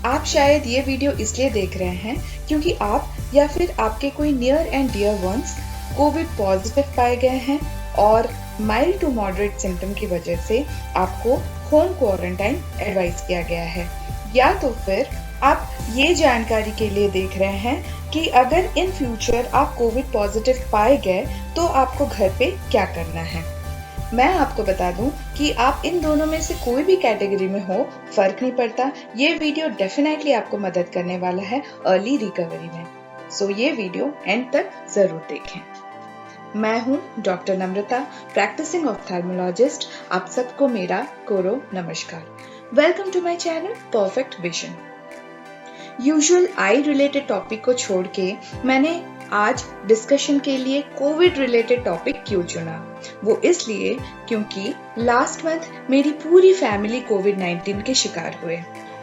आप शायद ये वीडियो इसलिए देख रहे हैं क्योंकि आप या फिर आपके कोई near and dear ones covid positive पाए गए हैं और माइल्ड टू मॉडरेट सिम्टम की वजह से आपको होम क्वारंटाइन एडवाइस किया गया है, या तो फिर आप ये जानकारी के लिए देख रहे हैं कि अगर इन फ्यूचर आप कोविड पॉजिटिव पाए गए तो आपको घर पे क्या करना है। मैं आपको बता दूं कि आप इन दोनों में से कोई भी कैटेगरी में हो, फर्क नहीं पड़ता। ये वीडियो डेफिनेटली आपको मदद करने वाला है अर्ली रिकवरी में। सो ये वीडियो एंड तक जरूर देखें। मैं हूं डॉक्टर नम्रता, प्रैक्टिसिंग ऑप्थेल्मोलॉजिस्ट। आप सबको मेरा कोरो नमस्कार। Welcome to my channel perfect vision. Usual eye related topic को छोड़ के मैंने आज डिस्कशन के लिए कोविड रिलेटेड टॉपिक क्यों चुना? वो इसलिए क्योंकि लास्ट मंथ मेरी पूरी फैमिली कोविड-19 के शिकार हुए।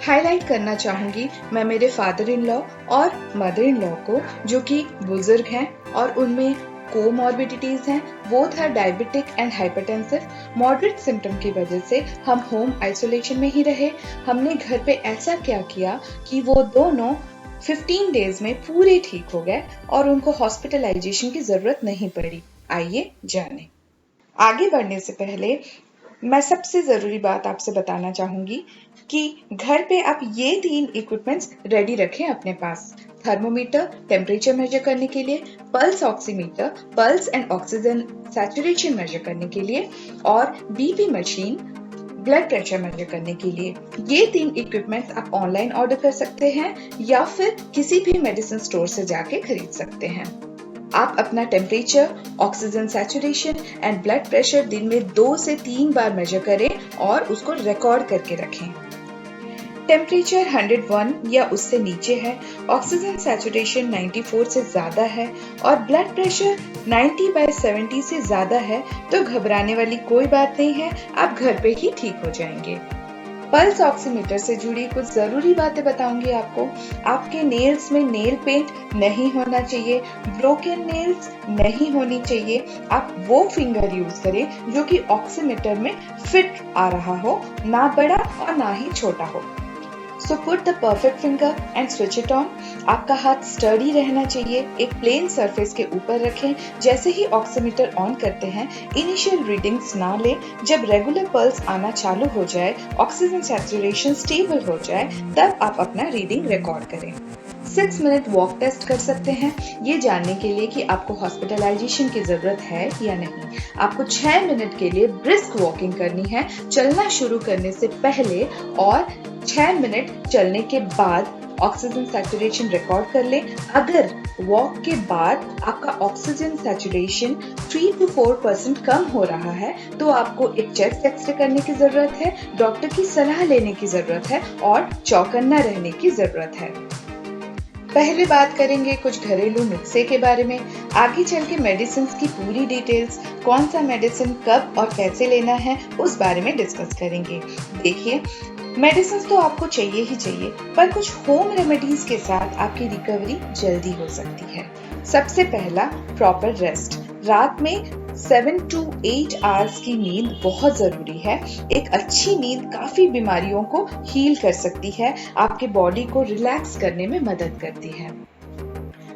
हाईलाइट करना चाहूंगी मैं मेरे फादर इन लॉ और मदर इन लॉ को, जो कि बुजुर्ग हैं और उनमें कोमॉर्बिडिटीज हैं। Both are diabetic and hypertensive. Moderate symptom की वजह से हम होम आइसोलेशन में ही रहे। हमने घर पे ऐसा क्या किया कि वो दोनों 15 डेज में पूरे ठीक हो गए और उनको हॉस्पिटलाइजेशन की जरूरत नहीं पड़ी। आइए जाने। आगे बढ़ने से पहले मैं सबसे जरूरी बात आपसे बताना चाहूंगी कि घर पे आप ये 3 इक्विपमेंट्स रेडी रखें अपने पास। थर्मोमीटर टेम्परेचर मेजर करने के लिए, pulse oximeter pulse and oxygen saturation measure करने के लिए, और BP machine blood pressure measure करने के लिए। ये 3 इक्विपमेंट्स आप ऑनलाइन ऑर्डर कर सकते हैं या फिर किसी भी मेडिसिन स्टोर से जाके खरीद सकते हैं। आप अपना temperature, oxygen saturation and blood pressure दिन में 2 से 3 बार मेजर करें और उसको रिकॉर्ड करके रखें। टेम्परेचर 101 या उससे नीचे है, ऑक्सीजन सैचुरेशन 94 से ज्यादा है और ब्लड प्रेशर 90/70 से ज्यादा है तो घबराने वाली कोई बात नहीं है, आप घर पे ही ठीक हो जाएंगे। पल्स ऑक्सीमीटर से जुड़ी कुछ जरूरी बातें बताऊंगी आपको। आपके नेल्स में नेल पेंट नहीं होना चाहिए, ब्रोकन नेल्स नहीं होनी चाहिए। आप वो फिंगर यूज करें जो कि ऑक्सीमीटर में फिट आ रहा हो, ना बड़ा और ना ही छोटा हो। So put the perfect finger and switch it on. आपका हाथ स्टडी रहना चाहिए, एक प्लेन सरफेस के ऊपर रखें। जैसे ही ऑक्सीमीटर ऑन करते हैं, इनिशियल रीडिंग्स ना लें। जब रेगुलर पल्स आना चालू हो जाए, ऑक्सीजन सैचुरेशन स्टेबल हो जाए, तब आप अपना रीडिंग रिकॉर्ड करें। 6 मिनट वॉक टेस्ट कर सकते हैं, ये जानने के लिए कि आपको हॉस्पिटलाइजेशन की जरूरत है या नहीं। आपको 6 मिनट के लिए ब्रिस्क वॉकिंग करनी है, चलना शुरू करने से पहले, और 6 मिनट चलने के बाद ऑक्सीजन सैचुरेशन रिकॉर्ड कर लें। अगर वॉक के बाद आपका ऑक्सीजन सैचुरेशन 3 to 4% कम हो रहा है तो आपको एक चेस्ट एक्सरे करने की जरूरत है, डॉक्टर की सलाह लेने की जरूरत है और चौकन्ना रहने की जरूरत है। पहले बात करेंगे कुछ घरेलू नुस्खे के बारे में। आगे चल के मेडिसिन की पूरी डिटेल्स, कौन सा मेडिसिन कब और कैसे लेना है, उस बारे में डिस्कस करेंगे। देखिए, मेडिसिन तो आपको चाहिए ही चाहिए, पर कुछ होम रेमेडीज के साथ आपकी रिकवरी जल्दी हो सकती है। सबसे पहला, प्रॉपर रेस्ट। रात में 7 to 8 आवर्स की नींद बहुत जरूरी है। एक अच्छी नींद काफी बीमारियों को हील कर सकती है, आपके बॉडी को रिलैक्स करने में मदद करती है।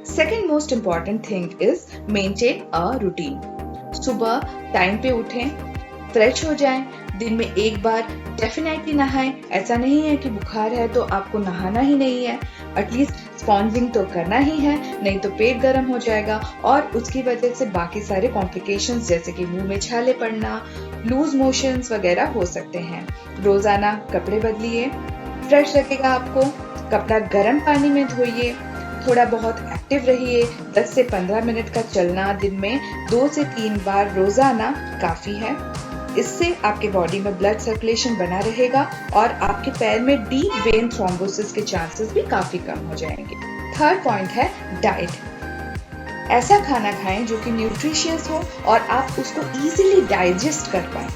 Second most important thing is maintain a routine. सुबह टाइम पे उठें, फ्रेश हो जाएं, दिन में एक बार डेफिनेटली नहाएं। ऐसा नहीं है कि बुखार है तो आपको नहाना ही नहीं है, एटलीस्ट स्पॉन्जिंग तो करना ही है, नहीं तो पेट गर्म हो जाएगा और उसकी वजह से बाकी सारे कॉम्प्लिकेशंस जैसे कि मुंह में छाले पड़ना, लूज मोशंस वगैरह हो सकते हैं। रोजाना कपड़े बदलिए, फ्रेश रखेगा आपको। कपड़ा गर्म पानी में धोइए, थोड़ा बहुत एक्टिव रहिए। 10 से 15 मिनट का चलना दिन में 2 से 3 बार रोजाना काफी है। इससे आपके बॉडी में ब्लड सर्कुलेशन बना रहेगा और आपके पैर में डीप वेन थ्रोम्बोसिस के चांसेस भी काफी कम हो जाएंगे। थर्ड पॉइंट है डाइट। ऐसा खाना खाएं जो कि न्यूट्रिशियस हो और आप उसको इजीली डाइजेस्ट कर पाएं।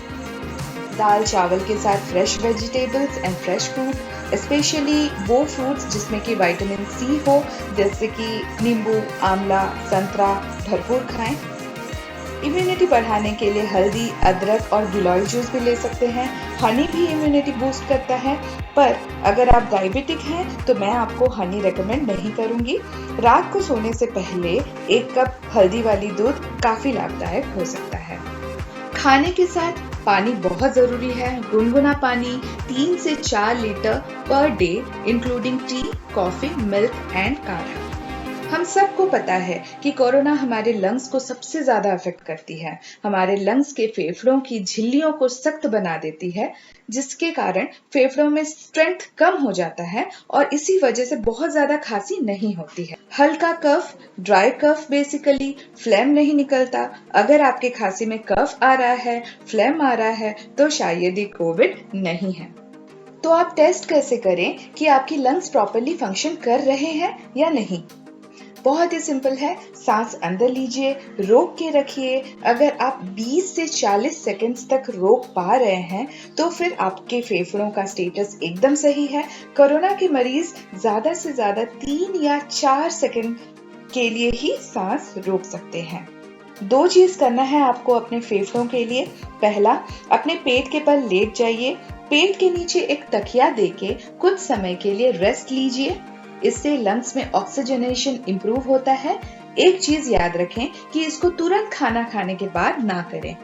दाल चावल के साथ fresh vegetables and fresh fruit, specially वो फ्रूट्स जिसमें कि विटामिन सी हो, जैसे कि नींबू, आंवला, संतरा भरपूर खाएं। इम्यूनिटी बढ़ाने के लिए हल्दी, अदरक और गिलोय जूस भी ले सकते हैं। हनी भी इम्यूनिटी बूस्ट करता है, पर अगर आप डायबिटिक हैं तो मैं आपको हनी रेकमेंड नहीं करूंगी। रात को सोने से पहले 1 कप हल्दी वाली दूध काफी लाभदायक हो सकता है। खाने के साथ पानी बहुत जरूरी है। गुनगुना पानी 3 से 4 litre per day, including T, coffee, milk and काढ़ा। हम सबको पता है कि कोरोना हमारे लंग्स को सबसे ज्यादा अफेक्ट करती है। हमारे लंग्स के फेफड़ों की झिल्लियों को सख्त बना देती है, जिसके कारण फेफड़ों में स्ट्रेंथ कम हो जाता है और इसी वजह से बहुत ज्यादा खांसी नहीं होती है। हल्का कफ, ड्राई कफ बेसिकली फ्लेम नहीं निकलता। अगर आपके खांसी में कफ आ रहा है, फ्लेम आ रहा है, तो शायद ये कोविड नहीं है। तो आप टेस्ट कैसे करें कि आपकी लंग्स प्रॉपर्ली फंक्शन कर रहे हैं या नहीं? बहुत ही सिंपल है। सांस अंदर लीजिए, रोक के रखिए। अगर आप 20 से 40 सेकंड्स तक रोक पा रहे हैं तो फिर आपके फेफड़ों का स्टेटस एकदम सही है। कोरोना के मरीज ज्यादा से ज्यादा 3 या 4 सेकंड के लिए ही सांस रोक सकते हैं। 2 चीज करना है आपको अपने फेफड़ों के लिए। पहला, अपने पेट के बल लेट जाइए। पेट के नीचे एक तकिया देके कुछ समय के लिए रेस्ट लीजिए। इससे लंग्स में ऑक्सीजनेशन इंप्रूव होता है। एक चीज याद रखें कि इसको तुरंत खाना खाने के बाद ना करें।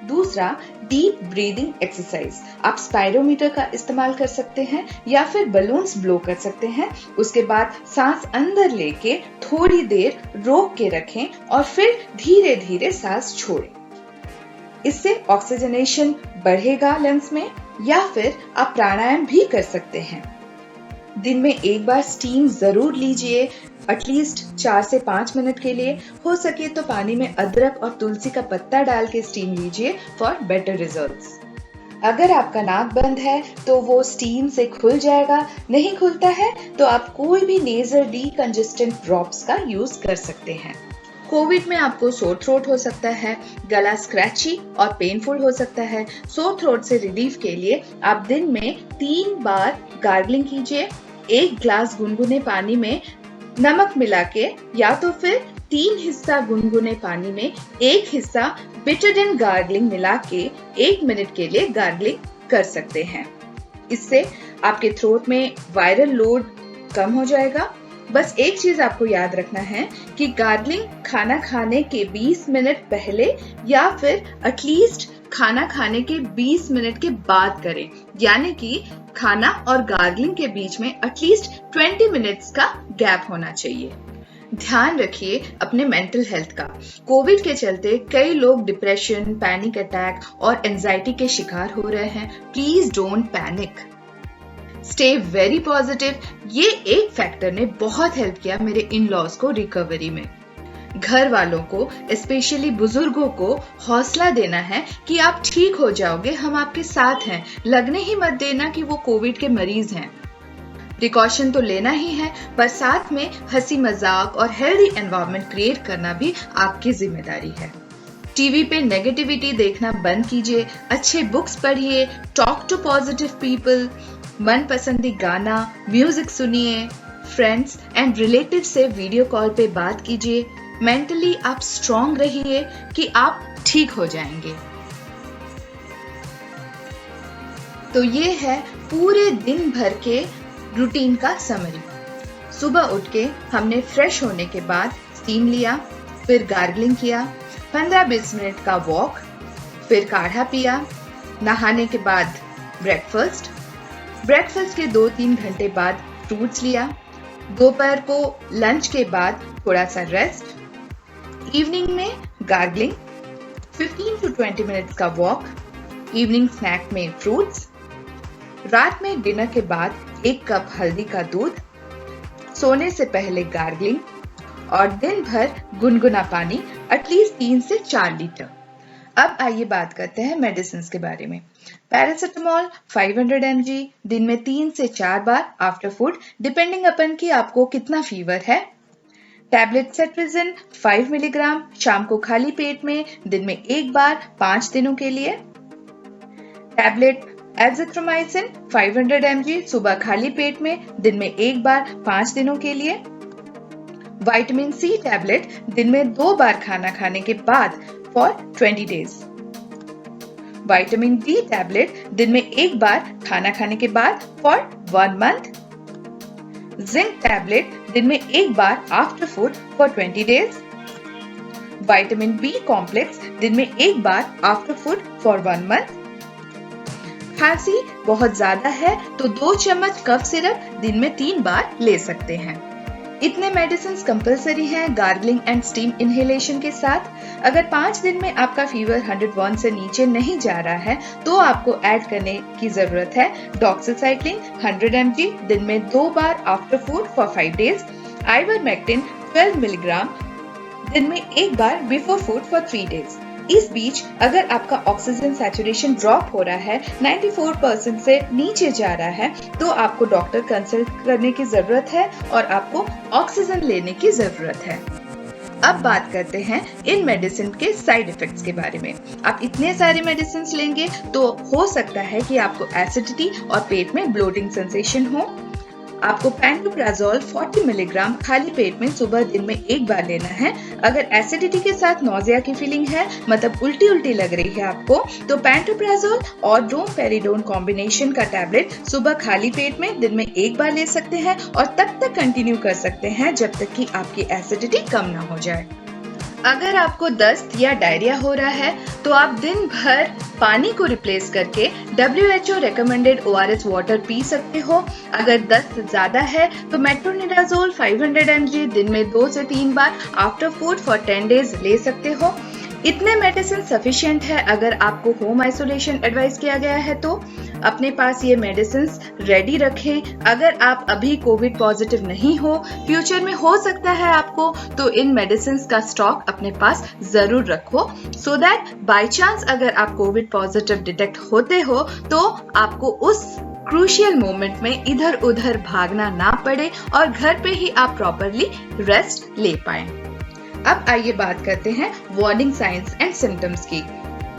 दूसरा, डीप ब्रीदिंग एक्सरसाइज। आप स्पायरोमीटर का इस्तेमाल कर सकते हैं या फिर बलून्स ब्लो कर सकते हैं। उसके बाद सांस अंदर लेके थोड़ी देर रोक के रखें और फिर धीरे धीरे सांस छोड़ें। इससे ऑक्सीजनेशन बढ़ेगा लंग्स में। या फिर आप प्राणायाम भी कर सकते हैं। दिन में 1 बार स्टीम जरूर लीजिए, एटलीस्ट 4 से 5 मिनट के लिए। हो सके तो पानी में अदरक और तुलसी का पत्ता डाल के स्टीम लीजिए फॉर बेटर रिजल्ट्स। अगर आपका नाक बंद है तो वो स्टीम से खुल जाएगा। नहीं खुलता है तो आप कोई भी नेजल डीकंजेस्टेंट ड्रॉप्स का यूज कर सकते हैं। कोविड में आपको सोर थ्रोट हो सकता है, गला स्क्रैची और पेनफुल हो सकता है। सोर थ्रोट से रिलीफ के लिए आप दिन में 3 बार गार्गलिंग कीजिए। 1 ग्लास गुनगुने पानी में नमक मिला के, या तो फिर 3 हिस्सा गुनगुने पानी में 1 हिस्सा बिटरडिन गार्गलिंग मिला के 1 मिनट के लिए गार्गलिंग कर सकते हैं। इससे आपके थ्रोट में वायरल लोड कम हो जाएगा। बस एक चीज आपको याद रखना है कि गार्गलिंग खाना खाने के 20 मिनट पहले या फिर एटलीस्ट खाना खाने के 20 मिनट के बाद करें। यानी कि खाना और गार्गलिंग के बीच में एटलीस्ट 20 मिनट्स का गैप होना चाहिए। ध्यान रखिए अपने मेंटल हेल्थ का। कोविड के चलते कई लोग डिप्रेशन, पैनिक अटैक और एंजाइटी के शिकार हो रहे हैं। Please don't panic, stay very positive. ये एक फैक्टर ने बहुत हेल्प किया मेरे इन लॉज को रिकवरी में। घर वालों को, स्पेशली बुजुर्गों को हौसला देना है कि आप ठीक हो जाओगे, हम आपके साथ हैं। लगने ही मत देना कि वो कोविड के मरीज हैं। प्रिकॉशन तो लेना ही है, पर साथ में हंसी मजाक और हेल्दी एनवायरनमेंट क्रिएट करना भी आपकी जिम्मेदारी है। टीवी पे नेगेटिविटी देखना बंद कीजिए, अच्छे बुक्स पढ़िए, टॉक टू पॉजिटिव पीपल, मनपसंदी गाना, म्यूजिक सुनिए, फ्रेंड्स एंड रिलेटिव से वीडियो कॉल पे बात कीजिए। मेंटली आप स्ट्रांग रहिए कि आप ठीक हो जाएंगे। तो ये है पूरे दिन भर के रूटीन का समरी। सुबह उठ के हमने फ्रेश होने के बाद स्टीम लिया, फिर गार्गलिंग किया, 15-20 मिनट का वॉक, फिर काढ़ा पिया, नहाने के बाद ब्रेकफास्ट के 2-3 घंटे बाद फ्रूट्स लिया, दोपहर को लंच के बाद थोड़ा सा रेस्ट, इवनिंग में गार्गलिंग, 15 to 20 मिनट्स का वॉक, इवनिंग स्नैक में फ्रूट्स, रात में डिनर के बाद 1 कप हल्दी का दूध, सोने से पहले गार्गलिंग और दिन भर गुनगुना पानी एटलीस्ट 3 से 4 लीटर। अब आइए बात करते हैं मेडिसिन के बारे में। पैरासिटामोल 500 mg दिन में 3 से 4 बार आफ्टर फूड, डिपेंडिंग अपन कि आपको कितना फीवर है। टैबलेट सेट्रिजिन 5 मिलीग्राम शाम को खाली पेट में, दिन में 1 बार 5 दिनों के लिए। टैबलेट एजिथ्रोमाइसिन 500 mg सुबह खाली पेट में, दिन में 1 बार 5 दिनों के लिए। विटामिन सी टैबलेट दिन में 2 बार खाना खाने के बाद for 20 days. Vitamin D tablet दिन में 1 बार खाना खाने के बाद फॉर 1 मंथ। जिंक टैबलेट दिन में 1 बार after food for 20 days. Vitamin B complex दिन में 1 बार आफ्टर फूड फॉर 1 मंथ। खांसी बहुत ज्यादा है तो 2 चम्मच कफ सिरप दिन में 3 बार ले सकते हैं। इतने मेडिसिन कंपलसरी हैं गार्गलिंग एंड स्टीम इनहेलेशन के साथ। अगर 5 दिन में आपका फीवर 101 से नीचे नहीं जा रहा है तो आपको ऐड करने की जरूरत है डॉक्सीसाइक्लिन 100 mg दिन में 2 बार after food for 5 days. Ivermectin 12 milligram दिन में 1 बार बिफोर फूड फॉर 3 डेज। इस बीच अगर आपका ऑक्सीजन सैचुरेशन ड्रॉप हो रहा है, 94% से नीचे जा रहा है, तो आपको डॉक्टर कंसल्ट करने की जरूरत है और आपको ऑक्सीजन लेने की जरूरत है। अब बात करते हैं इन मेडिसिन के साइड इफेक्ट्स के बारे में। आप इतने सारे मेडिसिन लेंगे तो हो सकता है कि आपको एसिडिटी और पेट में ब्लोटिंग सेंसेशन हो। आपको पैंटोप्राजोल 40 मिलीग्राम खाली पेट में सुबह दिन में 1 बार लेना है। अगर एसिडिटी के साथ नोजिया की फीलिंग है, मतलब उल्टी उल्टी लग रही है आपको, तो पैंटोप्राजोल और डोमपेरिडोन कॉम्बिनेशन का टैबलेट सुबह खाली पेट में दिन में 1 बार ले सकते हैं और तब तक कंटिन्यू कर सकते हैं जब तक कि आपकी एसिडिटी कम ना हो जाए। अगर आपको दस्त या डायरिया हो रहा है तो आप दिन भर पानी को रिप्लेस करके WHO recommended ORS water P सकते हो। अगर दस्त ज्यादा है तो मेट्रोनिडाजोल 500 mg दिन में 2 से 3 बार आफ्टर फूड फॉर 10 डेज ले सकते हो। इतने मेडिसिन सफिशिएंट है। अगर आपको होम आइसोलेशन एडवाइस किया गया है तो अपने पास ये मेडिसिन रेडी रखें। अगर आप अभी कोविड पॉजिटिव नहीं हो, फ्यूचर में हो सकता है आपको, तो इन मेडिसिन का स्टॉक अपने पास जरूर रखो, सो दैट बाय चांस अगर आप कोविड पॉजिटिव डिटेक्ट होते हो तो आपको उस क्रूशियल मोमेंट में इधर उधर भागना ना पड़े और घर पे ही आप प्रॉपरली रेस्ट ले पाएं। अब आइए बात करते हैं वार्निंग साइंस एंड सिम्टम्स की।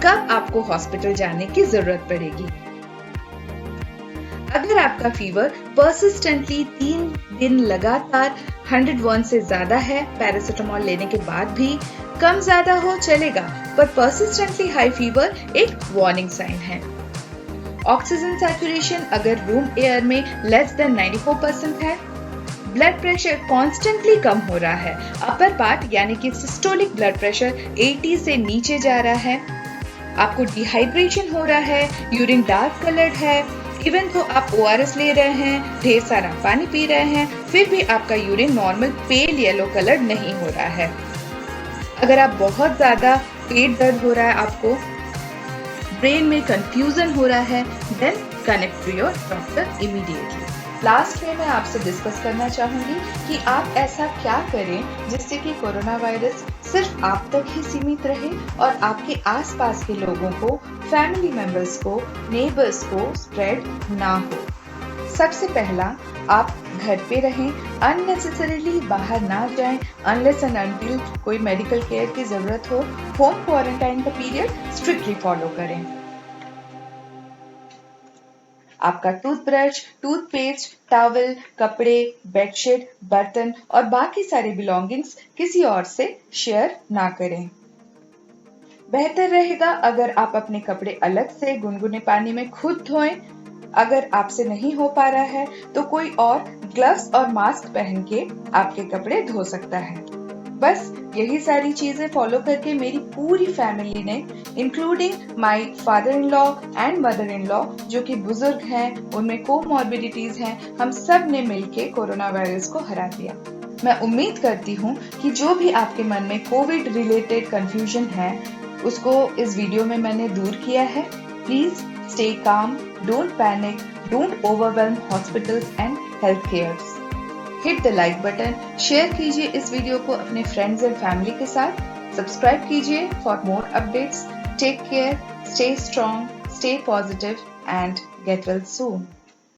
कब आपको हॉस्पिटल जाने की जरूरत पड़ेगी? अगर आपका फीवर परसिस्टेंटली 3 दिन लगातार 101 से ज्यादा है, पैरासिटामोल लेने के बाद भी कम ज्यादा हो चलेगा, पर परसिस्टेंटली हाई फीवर एक वार्निंग साइन है। ऑक्सीजन सैचुरेशन अगर रूम एयर में लेस देन 94% है, ब्लड प्रेशर कॉन्स्टेंटली कम हो रहा है, अपर पार्ट यानी कि सिस्टोलिक ब्लड प्रेशर 80 से नीचे जा रहा है, आपको डिहाइड्रेशन हो रहा है, यूरिन डार्क कलर्ड है, इवन तो आप ORS ले रहे हैं, ढेर सारा पानी पी रहे हैं, फिर भी आपका urine normal pale yellow colour नहीं हो रहा है। अगर आप बहुत ज्यादा पेट दर्द हो रहा है, आपको ब्रेन में कंफ्यूजन हो रहा है, then connect to your doctor immediately. Last में मैं आपसे डिस्कस करना चाहूंगी कि आप ऐसा क्या करें जिससे कि कोरोना वायरस सिर्फ आप तक ही सीमित रहे और आपके आसपास के लोगों को, फैमिली मेंबर्स को, नेबर्स को स्प्रेड ना हो। सबसे पहला, आप घर पे रहें, अननेसेसरीली बाहर ना जाएं अनलेस एंड अनटिल कोई मेडिकल केयर की जरूरत हो। होम क्वारंटाइन का पीरियड स्ट्रिक्टली फॉलो करें। आपका टूथब्रश, टूथपेस्ट, टॉवल, कपड़े, बेडशीट, बर्तन और बाकी सारे बिलोंगिंग्स किसी और से शेयर ना करें। बेहतर रहेगा अगर आप अपने कपड़े अलग से गुनगुने पानी में खुद धोएं। अगर आपसे नहीं हो पा रहा है तो कोई और ग्लव्स और मास्क पहन के आपके कपड़े धो सकता है। बस यही सारी चीजें फॉलो करके मेरी पूरी फैमिली ने, including my father in law and mother in law, जो कि बुजुर्ग हैं, उनमें कोमॉर्बिडिटीज हैं, हम सब ने मिलके कोरोना वायरस को हरा दिया। मैं उम्मीद करती हूँ कि जो भी आपके मन में कोविड रिलेटेड कंफ्यूजन है उसको इस वीडियो में मैंने दूर किया है। Please stay calm, don't panic, don't overwhelm hospitals and health cares. Hit the like button, share कीजिए इस वीडियो को अपने फ्रेंड्स एंड फैमिली के साथ, सब्सक्राइब कीजिए for more updates. Take care, stay strong, stay positive and get well soon.